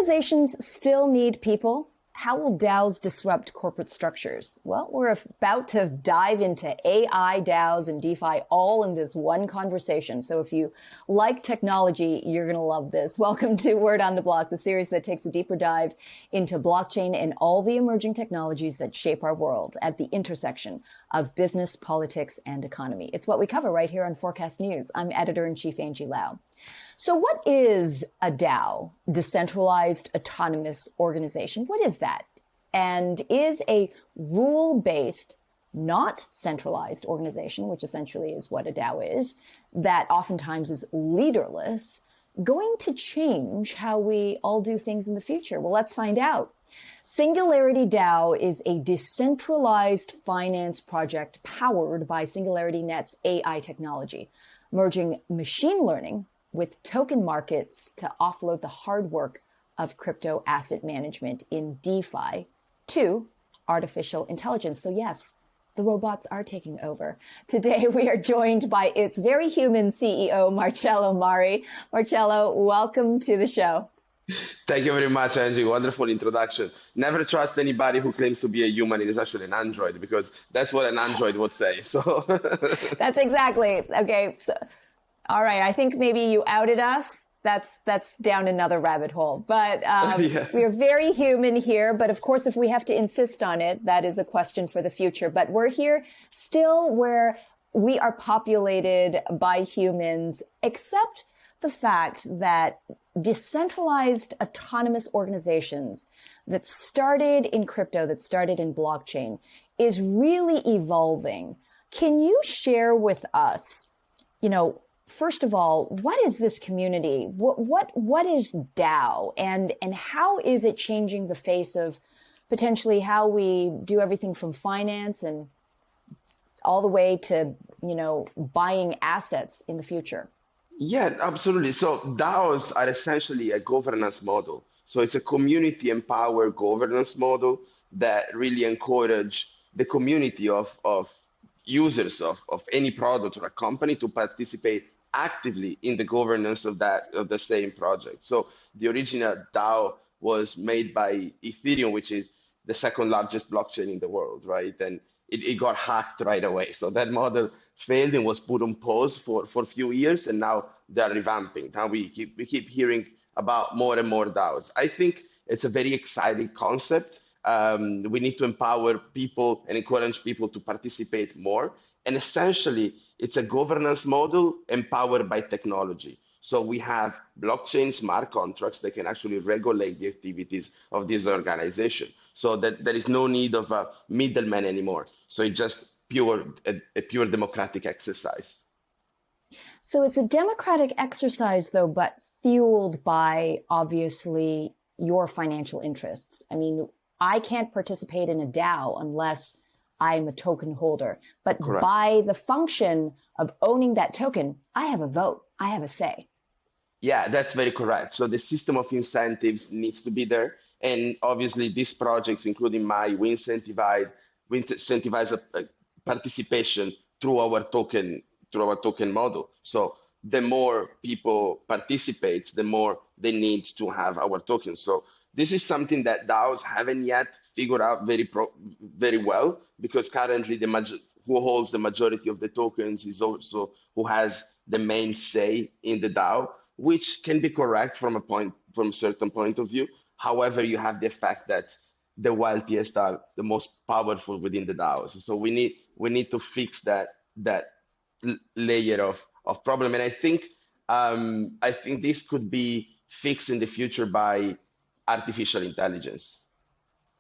organizations still need people? How will DAOs disrupt corporate structures? Well, we're about to dive into AI, DAOs, and DeFi all in this one conversation. So if you like technology, you're going to love this. Welcome to Word on the Block, the series that takes a deeper dive into blockchain and all the emerging technologies that shape our world at the intersection of business, politics, and economy. It's what we cover right here on Forkast.News. I'm Editor-in-Chief Angie Lau. So what is a DAO, Decentralized Autonomous Organization? What is that? And is a rule-based, not centralized organization, which essentially is what a DAO is, that oftentimes is leaderless, going to change how we all do things in the future? Well, let's find out. SingularityDAO is a decentralized finance project powered by SingularityNET's AI technology, merging machine learning with token markets to offload the hard work of crypto asset management in DeFi to artificial intelligence. So yes, the robots are taking over. Today, we are joined by its very human CEO, Marcello Mari. Marcello, welcome to the show. Thank you very much, Angie. Wonderful introduction. Never trust anybody who claims to be a human. It is actually an android, because that's what an android would say. So that's exactly. Okay. So, all right. I think maybe you outed us. That's down another rabbit hole. But yeah. We are very human here. But of course, if we have to insist on it, that is a question for the future. But we're here still where we are populated by humans, except the fact that decentralized autonomous organizations that started in crypto, that started in blockchain, is really evolving. Can you share with us, first of all, what is this community? What is DAO, and how is it changing the face of potentially how we do everything from finance and all the way to, buying assets in the future? Yeah, absolutely. So DAOs are essentially a governance model. So it's a community empowered governance model that really encourage the community of users of any product or a company to participate actively in the governance of the same project. So the original DAO was made by Ethereum, which is the second largest blockchain in the world, right? And it got hacked right away. So that model failed and was put on pause for a few years, and now they're revamping. Now we keep hearing about more and more DAOs. I think it's a very exciting concept. We need to empower people and encourage people to participate more. And essentially, it's a governance model empowered by technology. So we have blockchain smart contracts that can actually regulate the activities of this organization, so that there is no need of a middleman anymore. So it's just a pure democratic exercise. So it's a democratic exercise, though, but fueled by, obviously, your financial interests. I mean, I can't participate in a DAO unless I'm a token holder. But correct. By the function of owning that token, I have a vote. I have a say. Yeah, that's very correct. So the system of incentives needs to be there. And obviously, these projects, including mine, we incentivize participation through our token model. So the more people participate, the more they need to have our tokens. So this is something that DAOs haven't yet figured out very well, because currently who holds the majority of the tokens is also who has the main say in the DAO, which can be correct from a certain point of view. However, you have the fact that the wealthiest are the most powerful within the DAOs. So we need to fix that layer of problem. And I think this could be fixed in the future by artificial intelligence.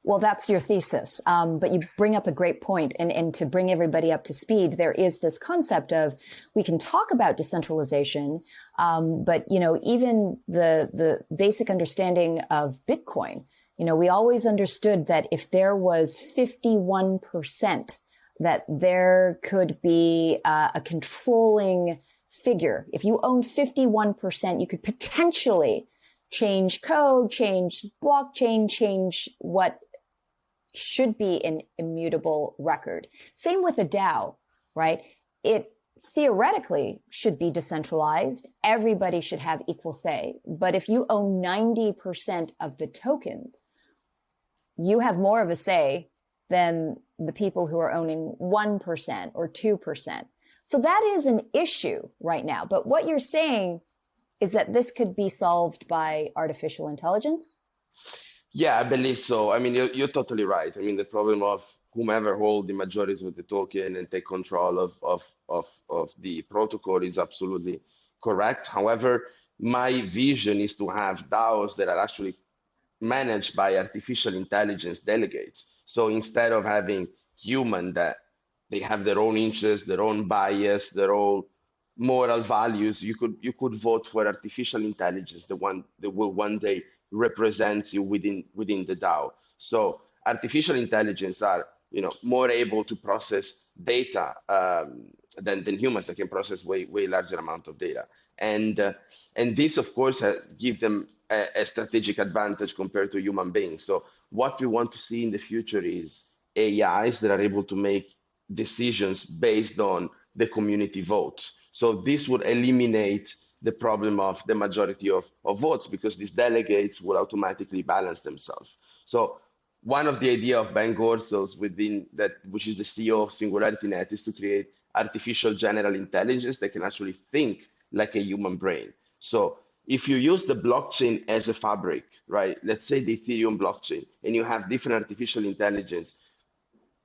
Well, that's your thesis. But you bring up a great point. And to bring everybody up to speed, there is this concept of, we can talk about decentralization, but, even the basic understanding of Bitcoin, we always understood that if there was 51%, that there could be a controlling figure. If you own 51%, you could potentially change code, change blockchain, change what should be an immutable record. Same with a DAO, right? It theoretically should be decentralized. Everybody should have equal say. But if you own 90% of the tokens, you have more of a say than the people who are owning 1% or 2%. So that is an issue right now. But what you're saying is that this could be solved by artificial intelligence? Yeah, I believe so. I mean, you're totally right. I mean, the problem of whomever hold the majority of the token and take control of the protocol is absolutely correct. However, my vision is to have DAOs that are actually managed by artificial intelligence delegates. So instead of having human that they have their own interests, their own bias, their own moral values, you could vote for artificial intelligence, the one that will one day represent you within the DAO. So artificial intelligence are more able to process data than humans that can process way larger amount of data, and this of course give them a strategic advantage compared to human beings. So what we want to see in the future is AIs that are able to make decisions based on the community vote. So this would eliminate the problem of the majority of votes, because these delegates will automatically balance themselves. So one of the idea of Ben Gorsels within that, which is the CEO of SingularityNET, is to create artificial general intelligence that can actually think like a human brain. So if you use the blockchain as a fabric, right? Let's say the Ethereum blockchain, and you have different artificial intelligence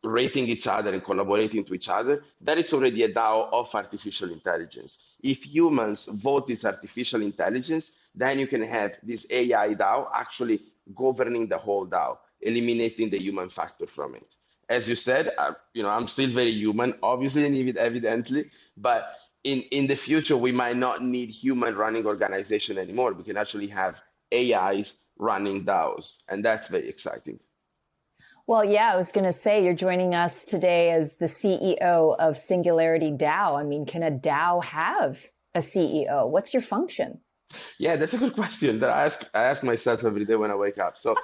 rating each other and collaborating to each other, that is already a DAO of artificial intelligence. If humans vote this artificial intelligence, then you can have this AI DAO actually governing the whole DAO, eliminating the human factor from it. As you said, I'm still very human, obviously and evidently, but in the future, we might not need human running organization anymore. We can actually have AIs running DAOs, and that's very exciting. Well, yeah, I was going to say, you're joining us today as the CEO of SingularityDAO. I mean, can a DAO have a CEO? What's your function? Yeah, that's a good question that I ask myself every day when I wake up. So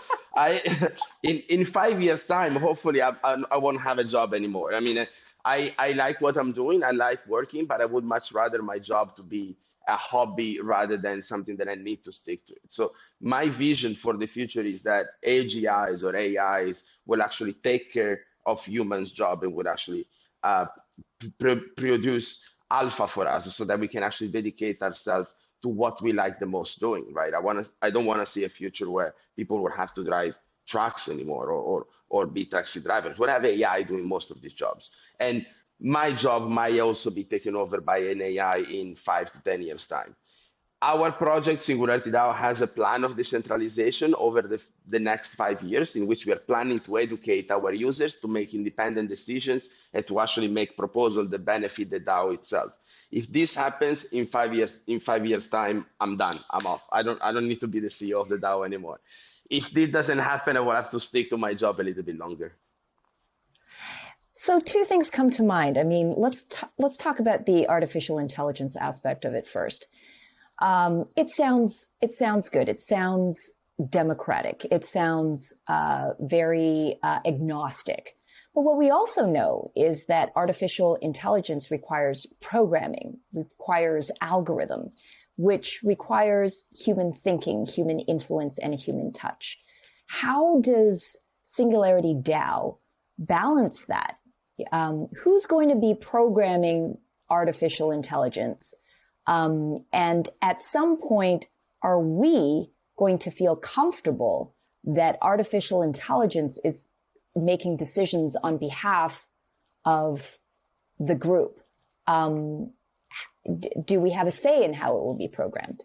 in 5 years time, hopefully I won't have a job anymore. I mean, I like what I'm doing. I like working, but I would much rather my job to be a hobby rather than something that I need to stick to it. So my vision for the future is that AGIs or AIs will actually take care of humans' job and would actually produce alpha for us, so that we can actually dedicate ourselves to what we like the most doing, right? I don't want to see a future where people will have to drive trucks anymore or be taxi drivers. We'll have AI doing most of these jobs. And my job might also be taken over by an AI in 5 to 10 years time. Our project, SingularityDAO, has a plan of decentralization over the next 5 years, in which we are planning to educate our users to make independent decisions and to actually make proposals that benefit the DAO itself. If this happens in 5 years time, I'm done. I'm off. I don't need to be the CEO of the DAO anymore. If this doesn't happen, I will have to stick to my job a little bit longer. So two things come to mind. I mean, let's talk about the artificial intelligence aspect of it first. It sounds good. It sounds democratic. It sounds very agnostic. But what we also know is that artificial intelligence requires programming, requires algorithm, which requires human thinking, human influence, and human touch. How does SingularityDAO balance that? Who's going to be programming artificial intelligence? And at some point, are we going to feel comfortable that artificial intelligence is making decisions on behalf of the group? Do we have a say in how it will be programmed?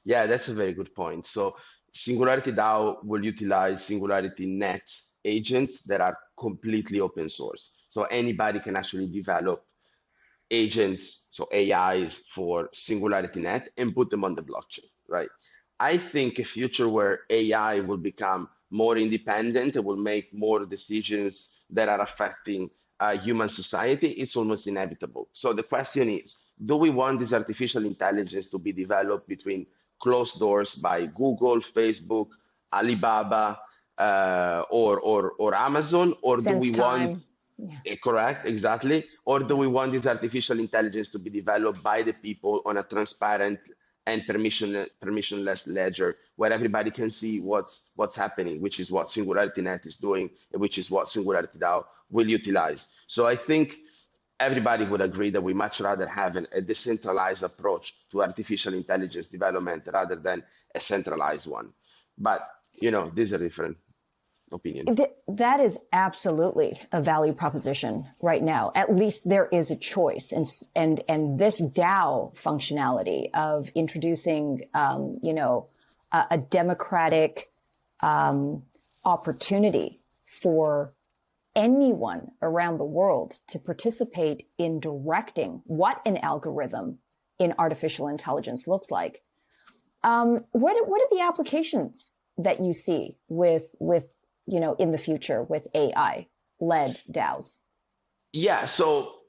Yeah, that's a very good point. So SingularityDAO will utilize SingularityNET agents that are completely open source. So anybody can actually develop agents, so AIs for SingularityNET, and put them on the blockchain, right? I think a future where AI will become more independent and will make more decisions that are affecting human society, it's almost inevitable. So the question is, do we want this artificial intelligence to be developed between closed doors by Google, Facebook, Alibaba, or Amazon, or do we want Correct, exactly. Or do we want this artificial intelligence to be developed by the people on a transparent and permissionless ledger where everybody can see what's happening, which is what SingularityNET is doing, and which is what SingularityDAO will utilize. So I think everybody would agree that we much rather have a decentralized approach to artificial intelligence development rather than a centralized one. But these are different opinion. That is absolutely a value proposition right now. At least there is a choice, and this DAO functionality of introducing, a democratic opportunity for anyone around the world to participate in directing what an algorithm in artificial intelligence looks like. What are the applications that you see with in the future with AI-led DAOs? Yeah, so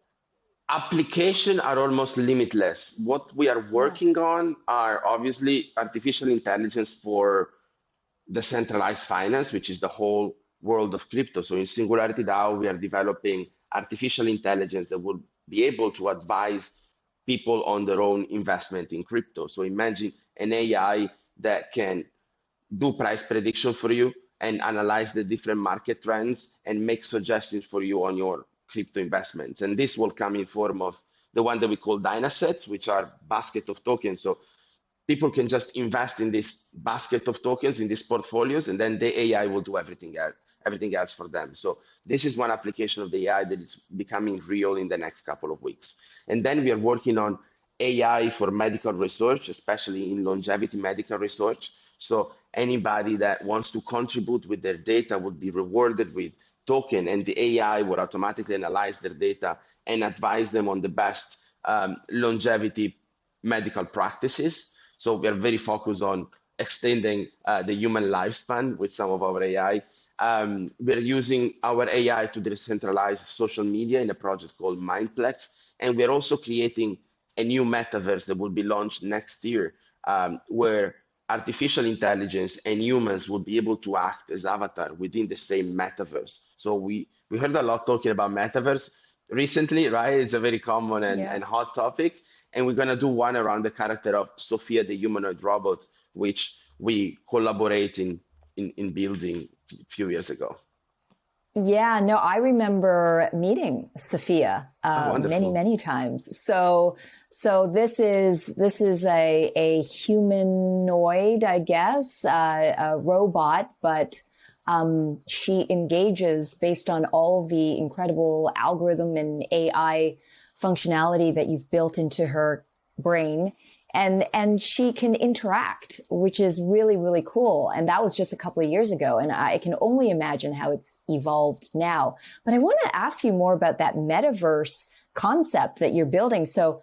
applications are almost limitless. What we are working on are obviously artificial intelligence for decentralized finance, which is the whole world of crypto. So in SingularityDAO, we are developing artificial intelligence that will be able to advise people on their own investment in crypto. So imagine an AI that can do price prediction for you and analyze the different market trends and make suggestions for you on your crypto investments. And this will come in form of the one that we call Dynasets, which are basket of tokens. So people can just invest in this basket of tokens, in these portfolios, and then the AI will do everything else for them. So this is one application of the AI that is becoming real in the next couple of weeks. And then we are working on AI for medical research, especially in longevity medical research. So anybody that wants to contribute with their data would be rewarded with token, and the AI will automatically analyze their data and advise them on the best longevity medical practices. So we are very focused on extending the human lifespan with some of our AI. We're using our AI to decentralize social media in a project called Mindplex. And we're also creating a new metaverse that will be launched next year, where artificial intelligence and humans will be able to act as avatar within the same metaverse. So we heard a lot talking about metaverse recently, right? It's a very common and hot topic. And we're going to do one around the character of Sophia, the humanoid robot, which we collaborate in building a few years ago. Yeah, no, I remember meeting Sophia many times. So this is a humanoid, I guess, a robot, but she engages based on all the incredible algorithm and AI functionality that you've built into her brain. And she can interact, which is really, really cool. And that was just a couple of years ago. And I can only imagine how it's evolved now. But I want to ask you more about that metaverse concept that you're building. So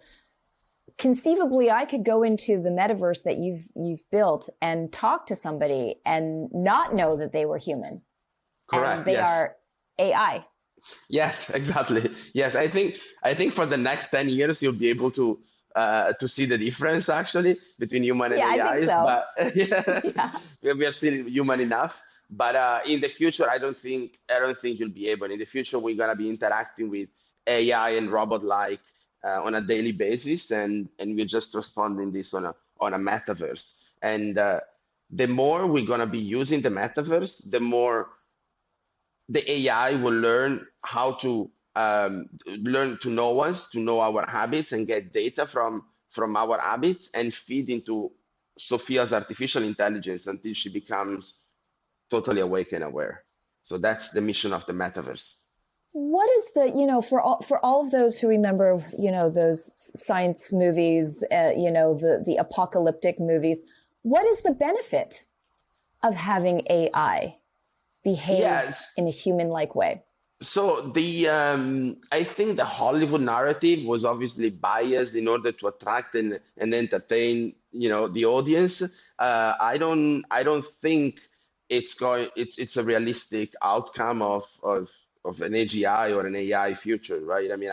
conceivably, I could go into the metaverse that you've built and talk to somebody and not know that they were human. Correct. And they are AI. Yes, exactly. Yes, I think for the next 10 years, you'll be able to see the difference actually between human and AIs. I think so. But we are still human enough. But in the future, I don't think you'll be able. In the future, we're gonna be interacting with AI and robot-like on a daily basis, and we're just responding this on a metaverse. And the more we're gonna be using the metaverse, the more the AI will learn how to learn to know us, to know our habits, and get data from our habits and feed into Sophia's artificial intelligence until she becomes totally awake and aware. So that's the mission of the metaverse. What is the, for all of those who remember, those science movies, the apocalyptic movies, what is the benefit of having AI behave in a human-like way? So I think the Hollywood narrative was obviously biased in order to attract and entertain, the audience. I don't think it's a realistic outcome of an AGI or an AI future, right? I mean,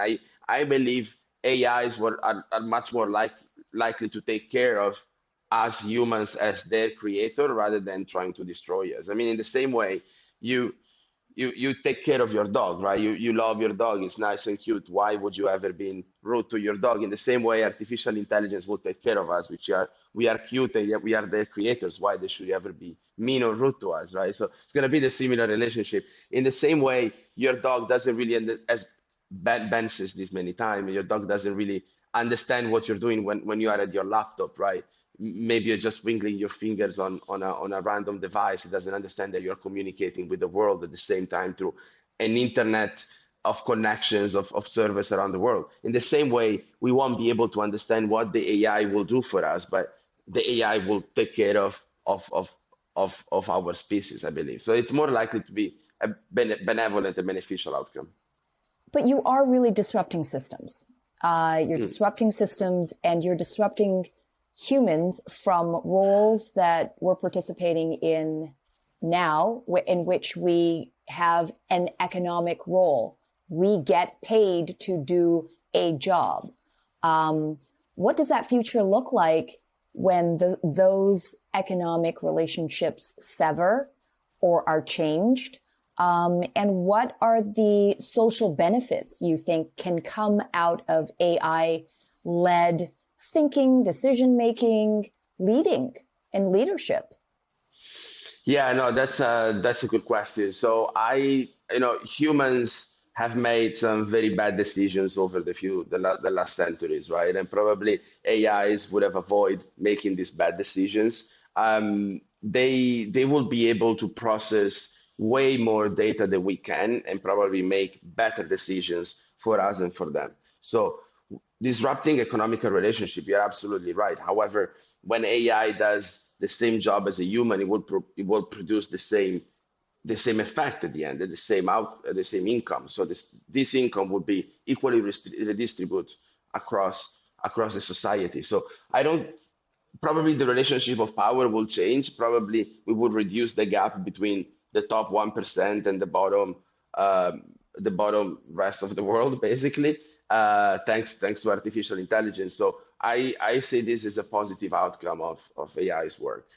I believe AIs are much more likely to take care of us humans as their creator rather than trying to destroy us. I mean, in the same way, you take care of your dog, right? You love your dog. It's nice and cute. Why would you ever be rude to your dog? In the same way, artificial intelligence will take care of us, which we are cute and yet we are their creators. Why they should ever be mean or rude to us, right? So it's gonna be the similar relationship. In the same way, your dog doesn't really, as Ben says this many times, your dog doesn't really understand what you're doing when you are at your laptop, right? Maybe you're just wiggling your fingers on a random device. It doesn't understand that you're communicating with the world at the same time through an internet of connections of servers around the world. In the same way, we won't be able to understand what the AI will do for us, but the AI will take care of our species, I believe. So it's more likely to be a benevolent and beneficial outcome. But you are really disrupting systems. You're disrupting systems, and you're disrupting humans from roles that we're participating in now, in which we have an economic role. We get paid to do a job. What does that future look like when those economic relationships sever or are changed? And what are the social benefits you think can come out of AI-led thinking, decision-making, leading, and leadership? Yeah, no, that's a good question. So humans have made some very bad decisions over the last centuries, right? And probably AIs would have avoided making these bad decisions. They will be able to process way more data than we can and probably make better decisions for us and for them. So disrupting economical relationship, you're absolutely right. However, when AI does the same job as a human, it will produce the same effect at the end, the same income. So this income would be equally redistributed across the society. So probably the relationship of power will change. Probably we would reduce the gap between the top 1% and the bottom rest of the world, basically, thanks to artificial intelligence. So I see this as a positive outcome of AI's work.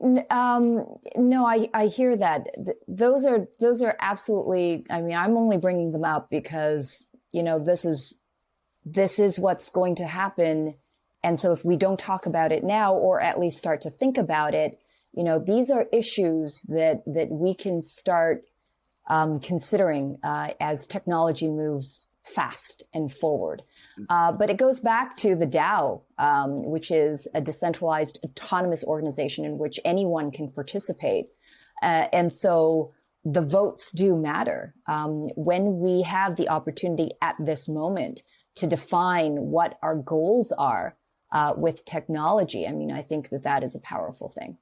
No, I hear that. Those are absolutely, I mean, I'm only bringing them up because, this is what's going to happen. And so if we don't talk about it now, or at least start to think about it, these are issues that we can start considering as technology moves fast and forward. But it goes back to the DAO, which is a decentralized autonomous organization in which anyone can participate. And so the votes do matter. When we have the opportunity at this moment to define what our goals are with technology, I mean, I think that is a powerful thing.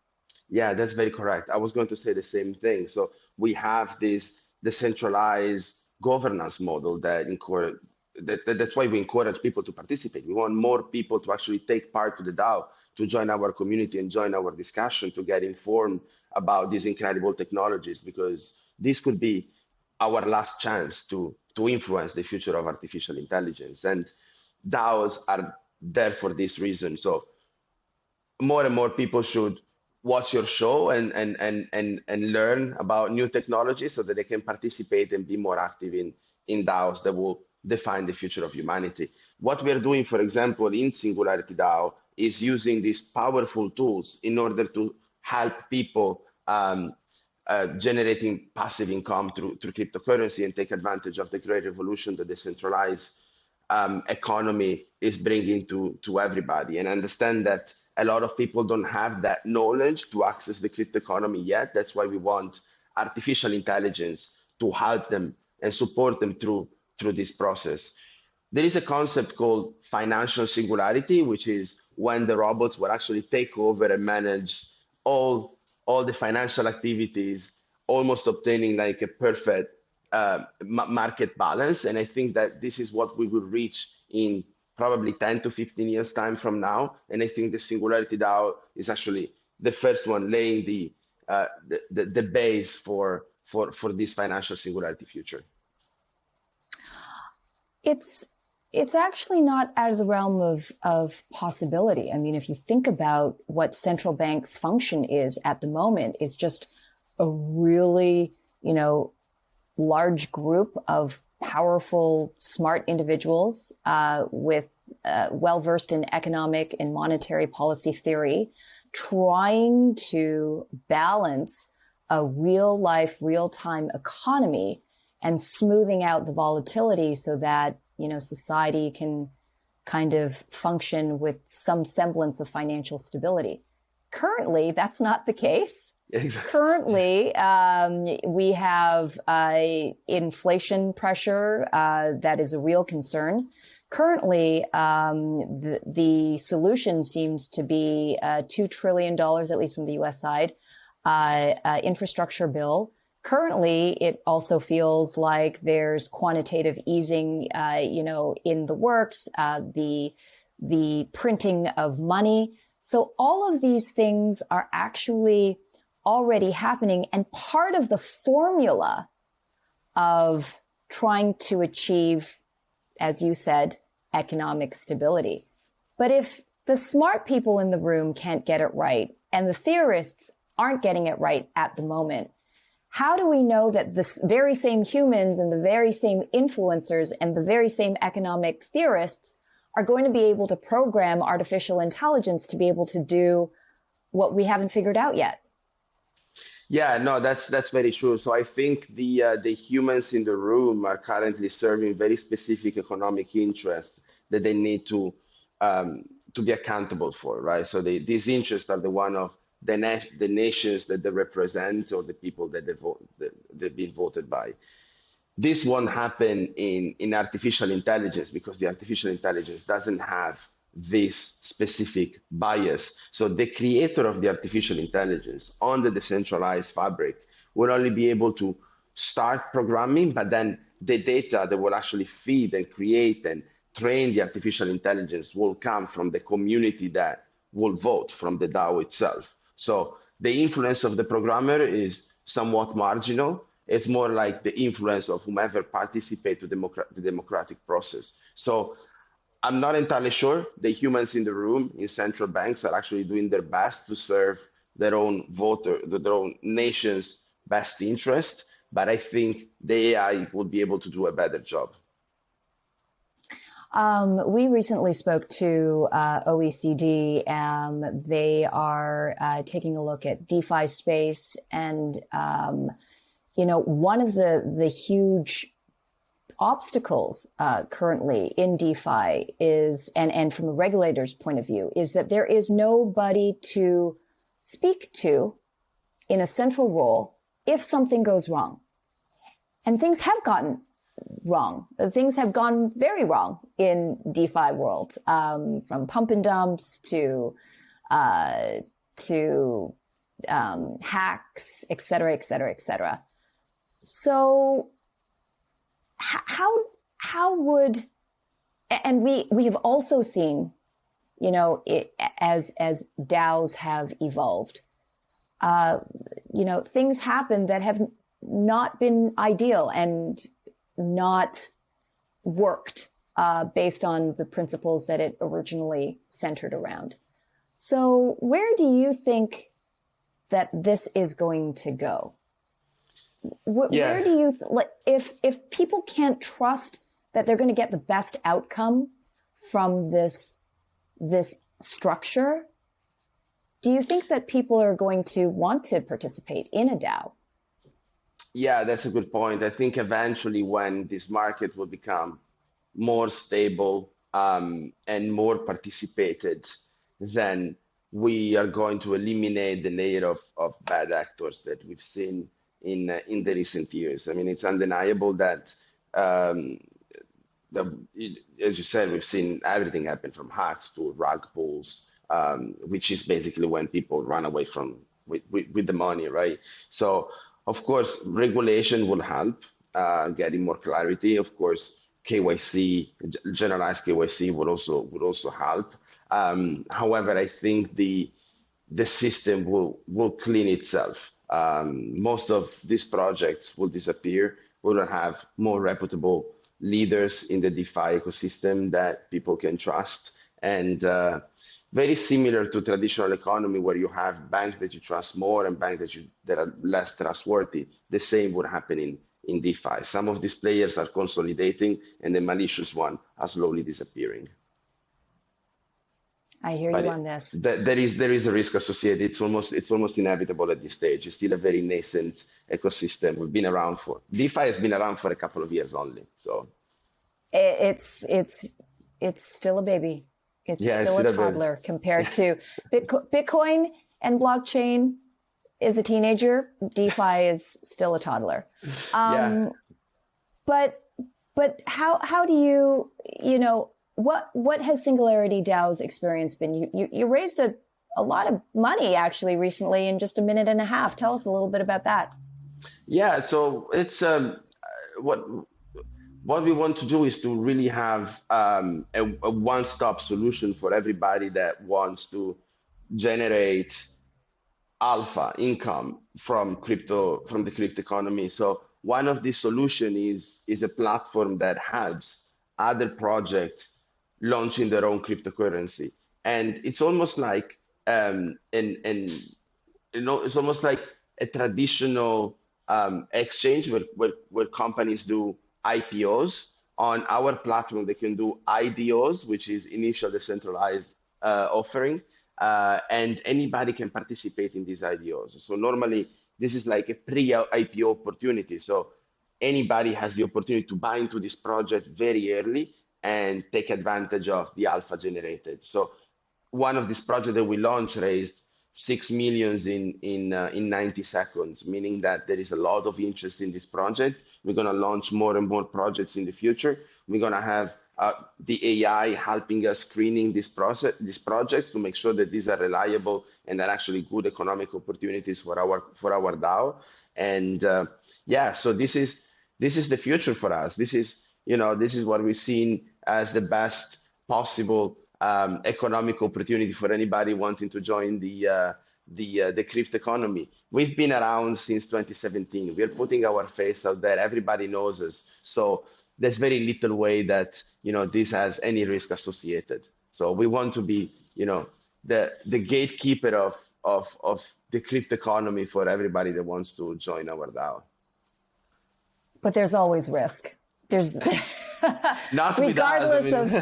Yeah, that's very correct. I was going to say the same thing. So we have this decentralized governance model that's why we encourage people to participate. We want more people to actually take part to the DAO, to join our community and join our discussion, to get informed about these incredible technologies, because this could be our last chance to influence the future of artificial intelligence. And DAOs are there for this reason. So more and more people should watch your show and learn about new technology so that they can participate and be more active in DAOs that will define the future of humanity. What we are doing, for example, in SingularityDAO is using these powerful tools in order to help people generating passive income through cryptocurrency and take advantage of the great revolution that the decentralized economy is bringing to everybody, and understand that a lot of people don't have that knowledge to access the crypto economy yet. That's why we want artificial intelligence to help them and support them through this process. There is a concept called financial singularity, which is when the robots will actually take over and manage all the financial activities, almost obtaining like a perfect market balance. And I think that this is what we will reach in probably 10 to 15 years time from now. And I think the SingularityDAO is actually the first one laying the base for this financial singularity future. It's actually not out of the realm of possibility. I mean, if you think about what central banks' function is at the moment, is just a really, large group of powerful, smart individuals with well-versed in economic and monetary policy theory, trying to balance a real-life, real-time economy and smoothing out the volatility so that, society can kind of function with some semblance of financial stability. Currently, that's not the case. Exactly. Currently, we have inflation pressure that is a real concern. Currently, the solution seems to be $2 trillion, at least from the U.S. side, infrastructure bill. Currently, it also feels like there's quantitative easing, in the works, the printing of money. So all of these things are actually already happening and part of the formula of trying to achieve, as you said, economic stability. But if the smart people in the room can't get it right and the theorists aren't getting it right at the moment, how do we know that the very same humans and the very same influencers and the very same economic theorists are going to be able to program artificial intelligence to be able to do what we haven't figured out yet? Yeah, no, that's very true. So I think the humans in the room are currently serving very specific economic interests that they need to be accountable for, right? So these interests are the one of the nations that they represent or the people that they've been voted by. This won't happen in artificial intelligence because the artificial intelligence doesn't have this specific bias. So the creator of the artificial intelligence on the decentralized fabric will only be able to start programming, but then the data that will actually feed and create and train the artificial intelligence will come from the community that will vote from the DAO itself. So the influence of the programmer is somewhat marginal. It's more like the influence of whomever participates to the democratic process. So I'm not entirely sure the humans in the room in central banks are actually doing their best to serve their own their own nation's best interest, but I think the AI will be able to do a better job. We recently spoke to OECD. They are taking a look at DeFi space, and one of the huge obstacles currently in DeFi is, and from a regulator's point of view, is that there is nobody to speak to in a central role if something goes wrong. And things have gotten wrong. Things have gone very wrong in DeFi world, from pump and dumps to hacks, et cetera, et cetera, et cetera. So how would, and we have also seen, as DAOs have evolved, things happen that have not been ideal and not worked based on the principles that it originally centered around. So where do you think that this is going to go? Where do you, if people can't trust that they're going to get the best outcome from this structure, do you think that people are going to want to participate in a DAO? Yeah, that's a good point. I think eventually when this market will become more stable and more participated, then we are going to eliminate the layer of bad actors that we've seen in the recent years. I mean, it's undeniable that, as you said, we've seen everything happen from hacks to rug pulls, which is basically when people run away with the money, right? So, of course, regulation will help getting more clarity. Of course, KYC, generalized KYC would also help. However, I think the system will clean itself. Most of these projects will disappear. We will have more reputable leaders in the DeFi ecosystem that people can trust. And very similar to traditional economy where you have banks that you trust more and banks that are less trustworthy. The same would happen in DeFi. Some of these players are consolidating and the malicious one are slowly disappearing. I hear you on this. There is a risk associated. It's almost inevitable at this stage. It's still a very nascent ecosystem. DeFi has been around for a couple of years only. So it's still a baby. It's still a toddler compared to Bitcoin and blockchain is a teenager. DeFi is still a toddler. But how do you what has SingularityDAO's experience been? You raised a lot of money actually recently in just a minute and a half. Tell us a little bit about that. Yeah, so it's what we want to do is to really have a one-stop solution for everybody that wants to generate alpha income from the crypto economy. So one of the solution is a platform that helps other projects launching their own cryptocurrency, and it's almost like it's almost like a traditional exchange where companies do IPOs. On our platform, they can do IDOs, which is initial decentralized offering, and anybody can participate in these IDOs. So normally, this is like a pre-IPO opportunity. So anybody has the opportunity to buy into this project very early and take advantage of the alpha generated. So one of these projects that we launched raised 6 million in 90 seconds, meaning that there is a lot of interest in this project. We're going to launch more and more projects in the future. We're going to have the AI helping us screening these projects to make sure that these are reliable and are actually good economic opportunities for our DAO. And so this is the future for us. This is what we've seen as the best possible economic opportunity for anybody wanting to join the crypto economy. We've been around since 2017. We're putting our face out there. Everybody knows us. So there's very little way that this has any risk associated. So we want to be the gatekeeper of the crypto economy for everybody that wants to join our DAO. But there's always risk. There's not regardless of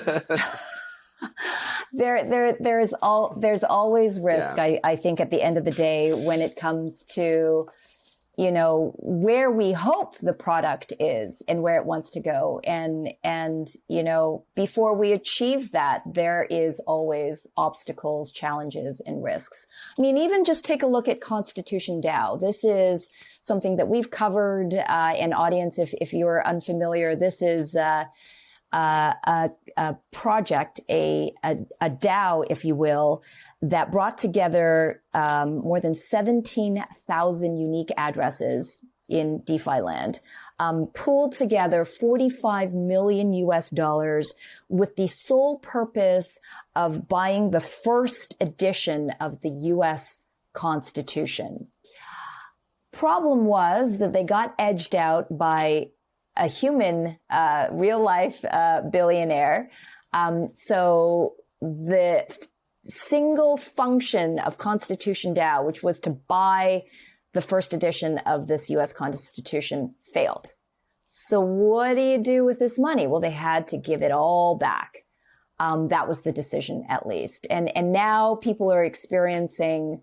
there's always risk. Yeah. I think at the end of the day, when it comes to where we hope the product is and where it wants to go, and before we achieve that, there is always obstacles, challenges, and risks. I mean, even just take a look at ConstitutionDAO. This is something that we've covered. An audience, if you're unfamiliar, this is a project, a DAO, if you will, that brought together more than 17,000 unique addresses in DeFi land, pooled together $45 million with the sole purpose of buying the first edition of the US Constitution. Problem was that they got edged out by a human, real life billionaire. So the single function of ConstitutionDAO, which was to buy the first edition of this US Constitution, failed. So what do you do with this money? Well, they had to give it all back. That was the decision, at least. And now people are experiencing,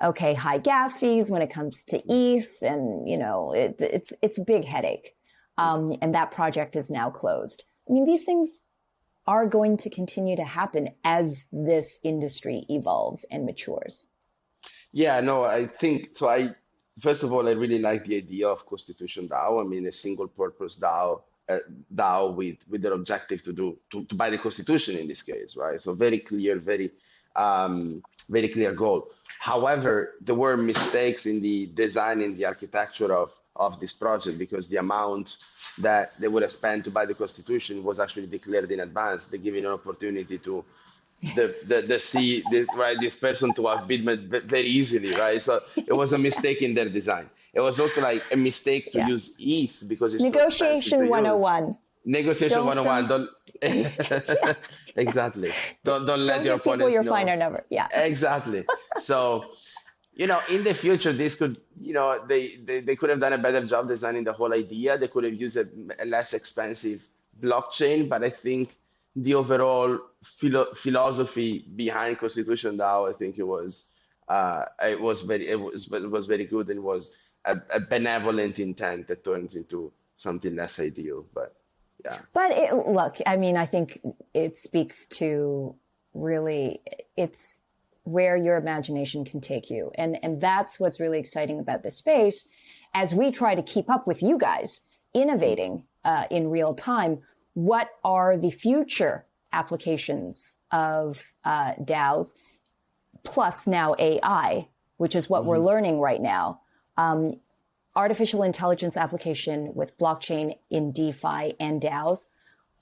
high gas fees when it comes to ETH, and it's a big headache. And that project is now closed. I mean, these things are going to continue to happen as this industry evolves and matures. Yeah, no, I think so. First of all, I really like the idea of ConstitutionDAO. I mean, a single purpose DAO with the objective to buy the Constitution in this case, right? So very clear, very clear goal. However, there were mistakes in the design and the architecture of this project, because the amount that they would have spent to buy the Constitution was actually declared in advance. They give an opportunity to this person to outbid very easily, right? So it was a mistake in their design. It was also like a mistake to use ETH because it's negotiation 101. Negotiation Don't 101. don't Don't yeah. exactly. Don't let Don't your give people opponents your know. phone number. Yeah. Exactly. So, in the future, this could, they could have done a better job designing the whole idea. They could have used a less expensive blockchain, but I think the overall philosophy behind Constitution DAO, I think it was very good, and was a benevolent intent that turns into something less ideal. But yeah. But look, I mean, I think it speaks to really it's where your imagination can take you. And that's what's really exciting about this space as we try to keep up with you guys innovating in real time. What are the future applications of DAOs plus now AI, which is what we're learning right now? Artificial intelligence application with blockchain in DeFi and DAOs.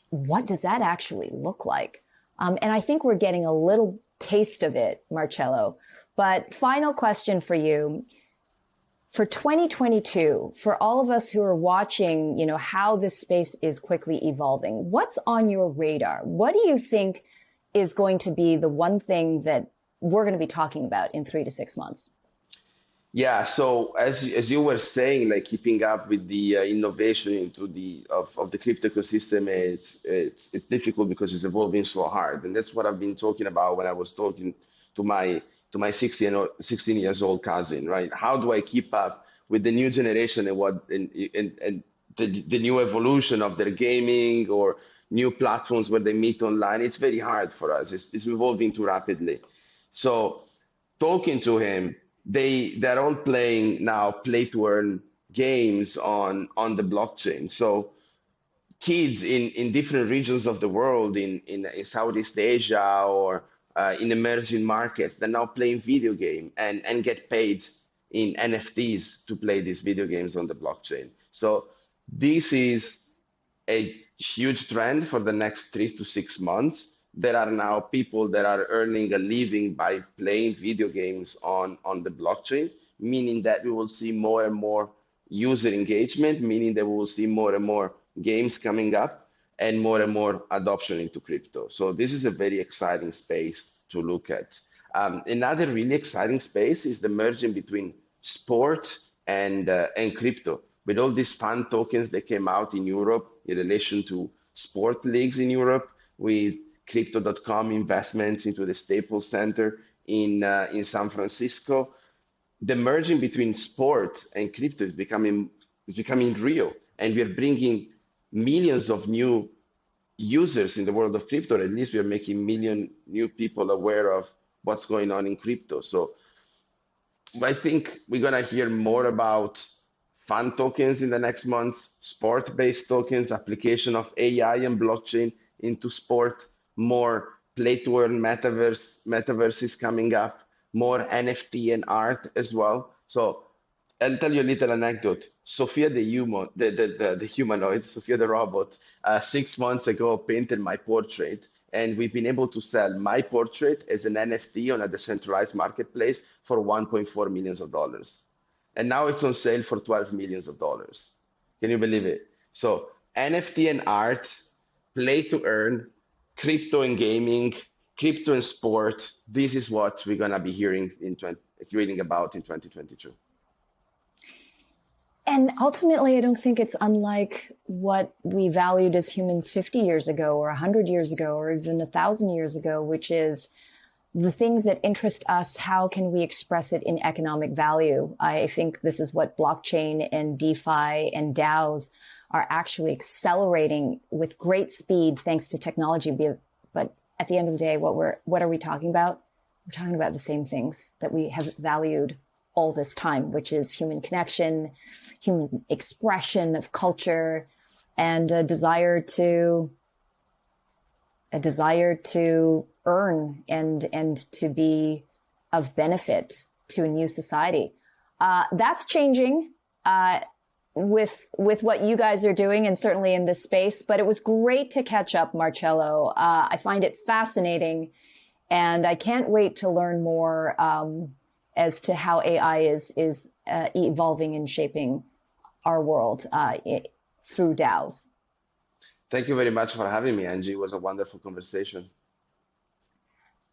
What does that actually look like? And I think we're getting a little taste of it, Marcello. But final question for you. For 2022, for all of us who are watching, how this space is quickly evolving, what's on your radar? What do you think is going to be the one thing that we're going to be talking about in 3 to 6 months? Yeah, so as you were saying, like keeping up with the innovation into of the crypto ecosystem, it's difficult because it's evolving so hard, and that's what I've been talking about when I was talking to my 16 years old cousin, right? How do I keep up with the new generation and the new evolution of their gaming or new platforms where they meet online? It's very hard for us. It's evolving too rapidly. So talking to him, they're all playing now play to earn games on the blockchain. So kids in different regions of the world, in Southeast Asia or in emerging markets, they're now playing video game and get paid in NFTs to play these video games on the blockchain. So this is a huge trend for the next 3 to 6 months. There are now people that are earning a living by playing video games on the blockchain, meaning that we will see more and more user engagement, meaning that we will see more and more games coming up and more adoption into crypto. So this is a very exciting space to look at. Another really exciting space is the merging between sport and crypto. With all these fan tokens that came out in Europe in relation to sport leagues in Europe, with Crypto.com investments into the Staples Center in San Francisco, the merging between sport and crypto is becoming real, and we are bringing millions of new users in the world of crypto. Or at least we are making million new people aware of what's going on in crypto. So I think we're gonna hear more about fan tokens in the next months, sport-based tokens, application of AI and blockchain into sport, more play-to-earn metaverses coming up, more NFT and art as well. So I'll tell you a little anecdote. Sophia the humanoid, Sophia the robot, 6 months ago painted my portrait, and we've been able to sell my portrait as an NFT on a decentralized marketplace for $1.4 million. And now it's on sale for $12 million. Can you believe it? So NFT and art, play to earn, crypto and gaming, crypto and sport. This is what we're gonna be reading about in 2022. And ultimately, I don't think it's unlike what we valued as humans 50 years ago or 100 years ago or even 1,000 years ago, which is the things that interest us, how can we express it in economic value? I think this is what blockchain and DeFi and DAOs are actually accelerating with great speed thanks to technology. But at the end of the day, what are we talking about? We're talking about the same things that we have valued all this time, which is human connection, human expression of culture, and a desire to earn and to be of benefit to a new society. That's changing with what you guys are doing, and certainly in this space. But it was great to catch up, Marcello. I find it fascinating, and I can't wait to learn more as to how AI is evolving and shaping our world through DAOs. Thank you very much for having me, Angie. It was a wonderful conversation.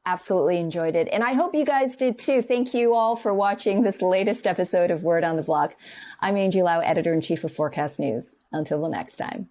Absolutely enjoyed it. And I hope you guys did too. Thank you all for watching this latest episode of Word on the Block. I'm Angie Lau, Editor-in-Chief of Forkast.News. Until the next time.